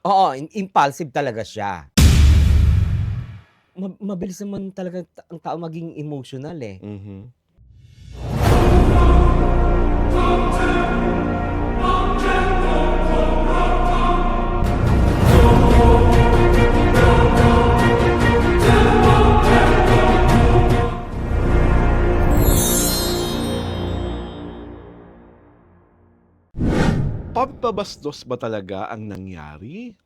Oo, impulsive talaga siya. Mabilis naman talaga ang tao maging emotional, eh. Mhm. Pambabastos ba talaga ang nangyari?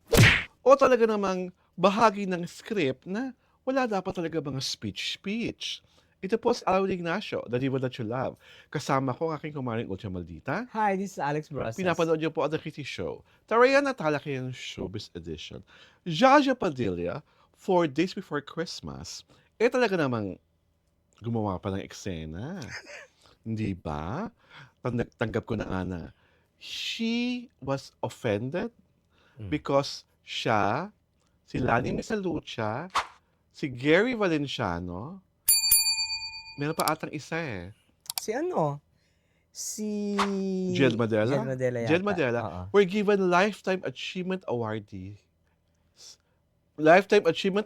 O talaga namang bahagi ng script na wala dapat talaga mga speech-speech? Ito po si Alvin Ignacio, The Diva That You Love. Kasama ko ang aking kumaring Ultra Maldita. Hi, this is Alex Brosas. Pinapanood niyo po ang The Kitty Show. Tarayan at Talakayan Showbiz Edition. Jaja Padilla, 4 days before Christmas, talaga namang gumawa pa ng eksena. Hindi ba? Tanggap ko na nga na she was offended Hmm. because siya, si Lani Misalucha, si Gary Valenciano, meron pa atang isa eh, Si ano, si Jed Jed Madela. Madela Jed yata, Madela oo. were given Lifetime Achievement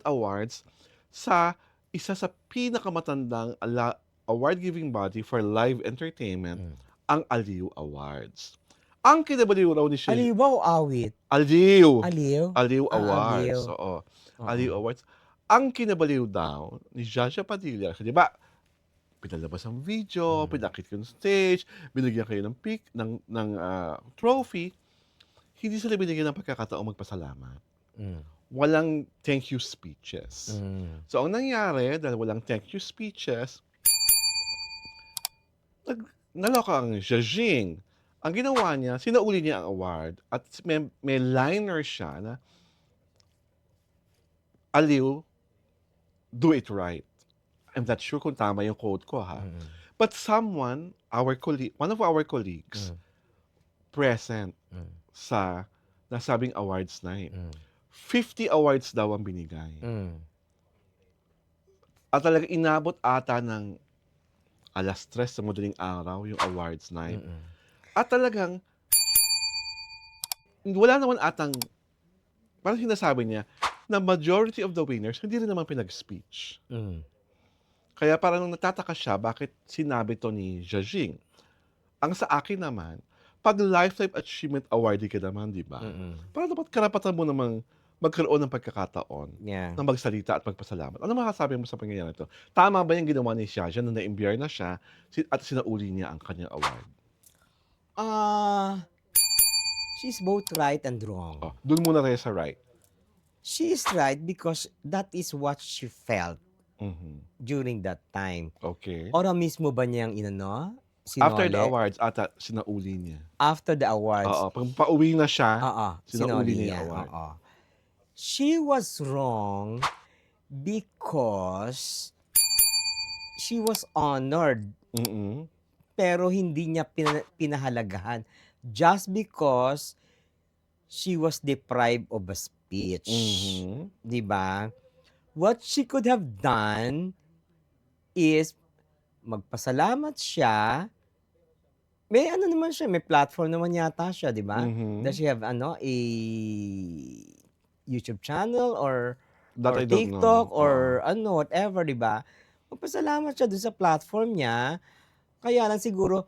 Awards sa isa sa pinakamatandang award-giving body for live entertainment, Hmm. ang Aliw Awards. Ang kinabaliw raw ni Aliw ba o awit? Aliw. Aliw? Aliw Aliw. Awards, oo. Oo. Aliw Awards. Ang kinabaliw daw ni Jaja Padilla, kasi 'di ba, pinalabas ang video, Hmm. pinakit yung stage, binigyan kayo ng trophy, hindi sila binigyan ng pagkakataong magpasalamat. Hmm. Walang thank you speeches. Hmm. So, ang nangyari, dahil walang thank you speeches, naloka ang Zhajing. Ang ginawa niya, sinauli niya ang award at may liner siya na, Aliw, do it right. I'm not sure kung tama yung quote ko ha. Mm. But one of our colleagues Hmm. present Hmm. sa nasabing awards night, Hmm. 50 awards daw ang binigay. Hmm. At talagang inabot ata ng 3:00 sa madaling araw yung awards night. Mm. At talagang wala naman atang, parang sinasabi niya, na majority of the winners hindi rin naman pinag-speech. Hmm. Kaya parang natataka siya bakit sinabi to ni Zhajing. Ang sa akin naman, 'pag lifetime achievement awardee ka naman, 'di ba? Mm. Parang dapat karapatan mo namang magkaroon ng pagkakataon Yeah. na magsalita at magpasalamat. Ano masasabi mo sa pangyayari 'to? Tama ba yung ginawa ni Jaja na na-imbiyerna siya at sinauli niya ang kanyang award? Ah, she's both right and wrong. Oh, dun muna tayo sa right. She is right because that is what she felt Mhm. during that time. Okey. Ora mismo ba niyang inano, After the sinole awards ata sinauli niya. after the awards? Oo, 'pag pauwi na siya, Oo, sinauli sinoli niya yung niya, award. oo. She was wrong because she was honored Mm. pero hindi niya pinahalagahan just because she was deprived of a speech. Mhm. 'Di ba? What she could have done is magpasalamat siya. May ano naman siya, may platform naman yata siya, 'di ba? Does Mhm. she have ano, a YouTube channel That or I don't TikTok know, or oo. ano, whatever, 'di ba? Magpasalamat siya dun sa platform niya. Kaya lang siguro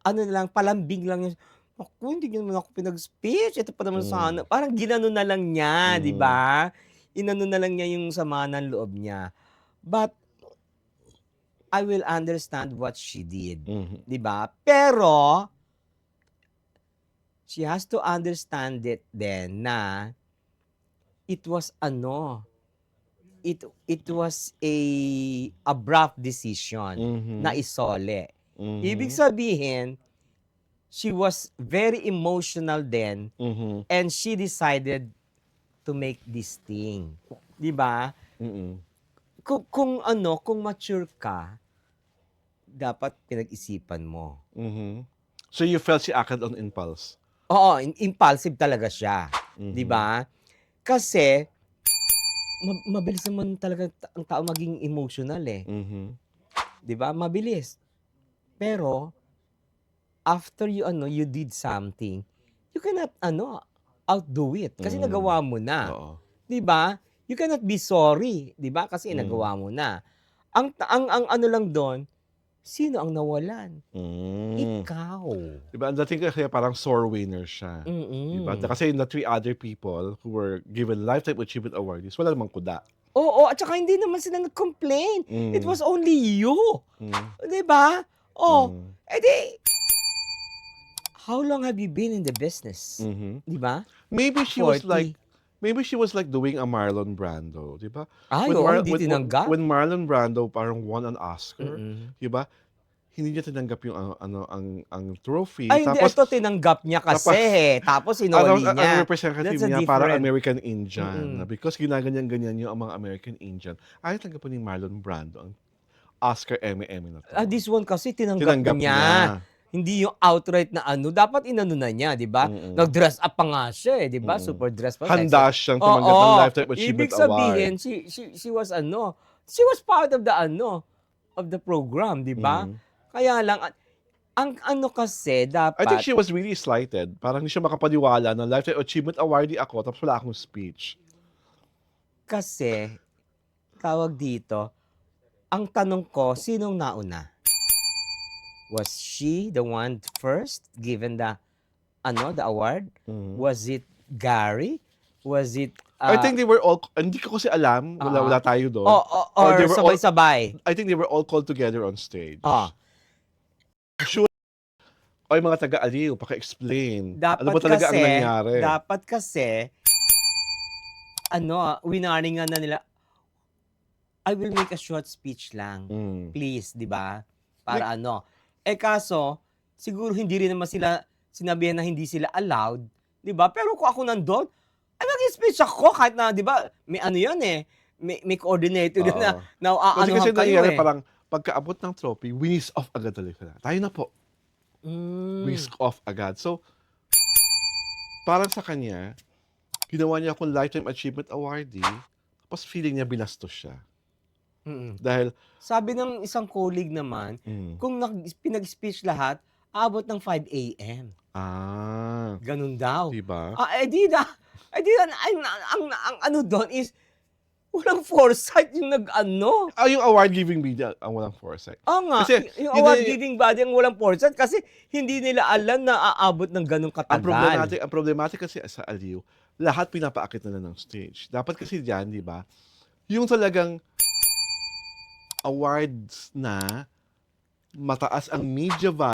ano na lang, palambing lang yun, "Naku, hindi niyo naman ako pinag-speech, ito pa naman sana." Hmm. Parang ginano na lang niya, 'di Mhm. ba? Inano na lang niya yung sama ng loob niya. But I will understand what she did, Mhm. 'di ba? Pero she has to understand it din na it was ano, it was a abrupt decision na Mhm. isole. Ibig Mhm. sabihin, she was very emotional then Mhm. and she decided to make this thing, 'di ba? Mm. Kung ano, kung mature ka, dapat pinag-isipan mo. Mhm. So you felt she acted on impulse? Oo, impulsive talaga siya, 'di Mhm. ba? Kasi mabilis naman talaga ang tao maging emotional, eh, Mhm. 'di ba? Mabilis. Pero after you ano, you did something, you cannot ano, outdo it kasi Mm. nagawa mo na, Oo. 'di ba? You cannot be sorry, 'di ba? Kasi Mm. nagawa mo na. Ang ano lang do'n, sino ang nawalan? Mm. Ikaw. 'Di ba ang dating kasi parang sore winner siya, 'di ba? Mm. Kasi the 3 other people who were given Lifetime Achievement Award is wala namang kuda. Oo, at saka hindi naman sila nag-complain. It Mm. was only you, Mm. 'di ba? Oh, Mm. eh di how long have you been in the business? Mhm. 'Di ba? Maybe she was 40. like doing a Marlon Brando, 'di ba? Ay, When oo, Mar hindi tinanggap. when Marlon Brando parang won an Oscar, Mm. 'di ba? Hindi niya tinanggap yung ang trophy Ay hindi, tapos ito tinanggap niya kasi, tapos tapos ano sinoli ang niya. representative That's a niya parang different American Indian na mm. because ginaganyan-ganyan niyo ang mga American Indian, ayaw tanggapin ni Marlon Brando ang Oscar Emmy na 'to. This one kasi tinanggap Tinanggap niya. niya. Hindi yung outright na ano, dapat inano na niya, 'di ba? Mm. Nag-dress up pa nga siya, eh, 'di ba? Mm. Super dress pa, sexy. Handa siyang tumanggap ng Oo, Lifetime Achievement ibig Award. sabihin she was ano, she was part of the ano, of the program, 'di ba? Mm. Kaya lang ang ano kasi I think dapat she was really slighted. Parang hindi siya makapaniwala na Lifetime Achievement Awardee ako tapos wala akong speech. kasi tawag dito, ang tanong ko, sinong nauna? Was she the one first given the ano, the award? Mm. Was it Gary? Was it I think they were all hindi ko kasi alam, wala tayo doon. or they were all sabay-sabay? I think they were all called together on stage. Ah, Sure. Oy mga taga-aliw, paki-explain. Ano ba dapat talaga ang kasi nangyari? dapat kasi ano, winaringan na nila, I will make a short speech lang. Mm. Please, 'di ba? Para ano. Eh kaso, siguro hindi rin naman sila sinabihan na hindi sila allowed, 'di ba? Pero kung ako nandoon, ay mag-speech ako kahit na 'di ba, may ano 'yan eh, may coordinator din Oo. na Kasi aanuhan kayo nangyari eh. parang pagkaabot ng trophy, whisk off agad talaga. Tayo na po. Whisk off agad. So, parang sa kanya, ginawa niya akong Lifetime Achievement Awardee, tapos feeling niya binastos siya. Mm. Dahil Sabi ng isang colleague naman, kung pinag-speech lahat, aabot ng 5 AM. Ganun daw. 'di ba? Eh di ang ano doon is walang foresight yung nag-ano. Yung award giving media ang walang foresight. Oo nga, Kasi yung yun award na- giving body ang walang foresight kasi hindi nila alam na aabot ng ganung ang katagal. problematic kasi sa Aliw, lahat pinapaakit nila ng stage. Dapat kasi diyan, 'di ba? Yung talagang awards na mataas ang media value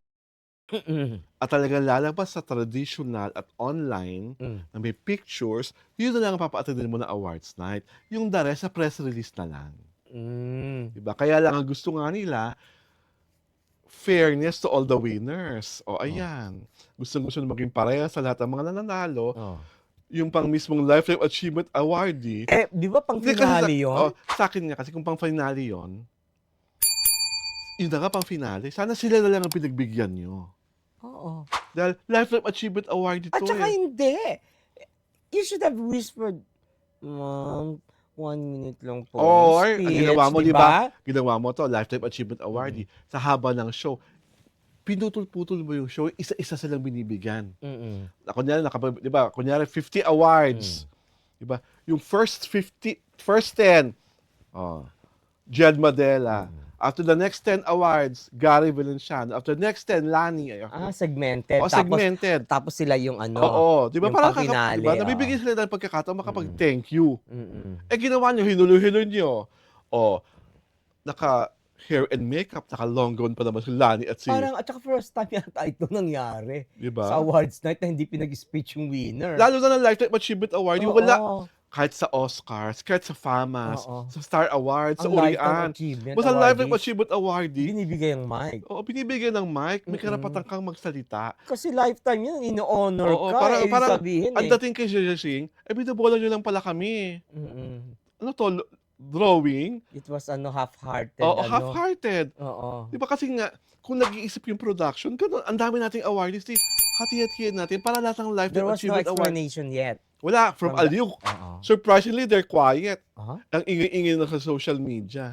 at talagang lalabas sa traditional at online na may pictures, yun na lang ang papaatindin mo na awards night. Yung the rest sa press release na lang. Diba? Kaya lang ang gusto nga nila, fairness to all the winners. O ayan, gustong-gusto na maging pareha sa lahat ng mga nananalo. Yung pang mismong Lifetime Achievement Awardee. Eh, di ba pang Hindi, kasi finale yun? sa akin nga, kasi kung pang finale yun na nga pang finale, sana sila na lang ang pinagbigyan nyo. Oo. Dahil Lifetime Achievement Award ito At saka eh. hindi. You should have whispered, Ma'am, 1 minute lang po. Or, speech, ang ginawa mo, di diba? ba? Ginawa mo to, Lifetime Achievement Awardee. Sa haba ng show, pinutol-putol mo yung show, isa-isa silang binibigyan. Kunyari, di ba? Kunyari, 50 awards. Di ba? Yung first 10, Jed Madela. After the next 10 awards, Gary Valenciano. After the next 10, Lani. Segmented. Segmented. Tapos sila yung ano. Oo, di ba? Yung Parang pang-finale, diba? Nabibigyan sila ng pagkakataon makapag-thank you. Eh, ginawa nyo, hinulo-hilo nyo. Naka-hair and makeup, naka-long gown pa naman si Lani at si... Parang, at saka first time yata ito nangyari. Diba? Sa awards night na hindi pinag-speech yung winner. Lalo na ng Lifetime Achievement Award, yung wala... Kahit sa Oscars, kahit sa FAMAS, sa Star Awards, sa Urian. Basta Lifetime Achievement Awardee. Binibigay ang mic. Oo, binibigyan ng mic. May karapatan kang magsalita. Kasi lifetime yun, ino-honor ka. Parang Sabihin ang dating kay Jaja Singh, binabola nyo lang pala kami. Ano to? Drawing? It was half-hearted. Oo, half-hearted. Oo. Di ba kasi nga, kung nag-iisip yung production, ganun, ang dami nating awardees, hati-hatiyan natin para lahat ng Lifetime There was no Achievement Award. explanation yet. Wala, from Aliw. Surprisingly, they're quiet. Ang ingay-ingay na sa social media.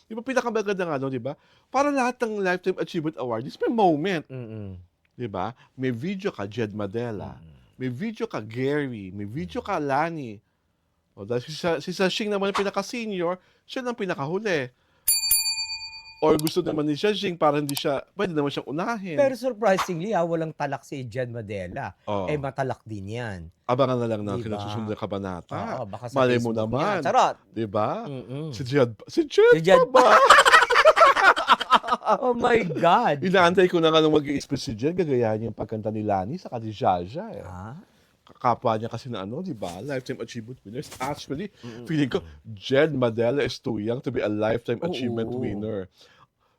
Di ba pinakamaganda nga, di ba? Para lahat ng Lifetime Achievement Awardees, may moment. Di ba? May video ka, Jed Madela. may video ka Gary, may video ka Lani. O dahil si Sashing naman ang pinaka-senior, siya ang pinakahuli. Or gusto naman ni Sashing para hindi siya, pwede naman siyang unahin. Pero surprisingly, walang talak si Jed Madela. Oh, Matalak din yan. abangan na lang ng Di ba? kinasusunod na kabanata. Oo, baka sa Malay mo Facebook naman. niya. Charot! Di ba? Mm-mm. Si Jed Si Jed pa ba? Oh my God! Inaantay ko na nga nung mag-i-express si Jed, gagayahin yung pagkanta ni Lani sa ni Jaja. Ah? Kapwa niya kasi na di ba? Lifetime Achievement Winners. Actually, Mm-mm. feeling ko, Jed Madela is too young to be a Lifetime Achievement Oo. winner.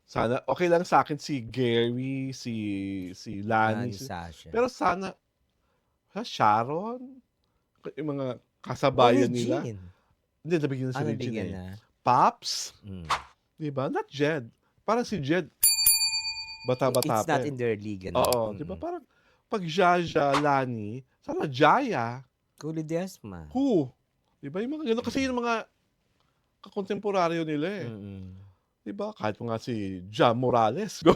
Sana, okay lang sa akin si Gary, si Lani. Lani Sasha. Pero sana, Sharon, yung mga kasabayan nila. Regine. Hindi, nabigyan na si Regine Nabigyan eh. na. Pops, Mm. di ba? Not Jed. Parang si Jed, bata-bata It's pa not eh. in their league. Oo, di ba? Parang pag Jaja, Lani, sana Jaya, Kuli Desma. who? Di ba? Yung mga gano'n. Kasi yung mga kakontemporaryo nila eh. Mm-mm. Di ba? Kahit mo nga si Ja Morales. Go.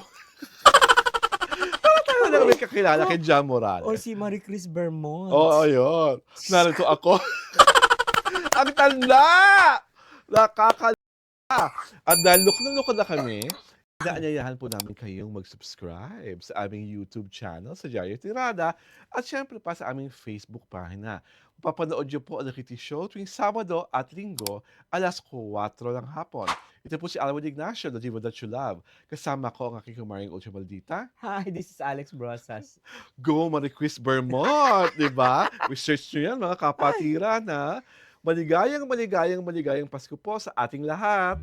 Tayo na kami kakilala kay Ja Morales. Or si Marie Chris Bermond. Oo, yun. Narito ako. Ang tanda! Nakakala. At dahil look na kami, inaanyayahan po namin kayong mag-subscribe sa aming YouTube channel sa Diaryo Tirada at syempre pa sa aming Facebook pagina. Mapapanood niyo po ang Nakiti Show tuwing Sabado at Linggo alas 4 ng hapon. Ito po si Alwin Ignacio, the Diva That You Love. Kasama ko ang aking kumaring Ultra Maldita. Hi, this is Alex Brosas. Go Marie Chris Bermond, di ba? Research nyo yan, mga kapatiran, ha? Maligayang Pasko po sa ating lahat.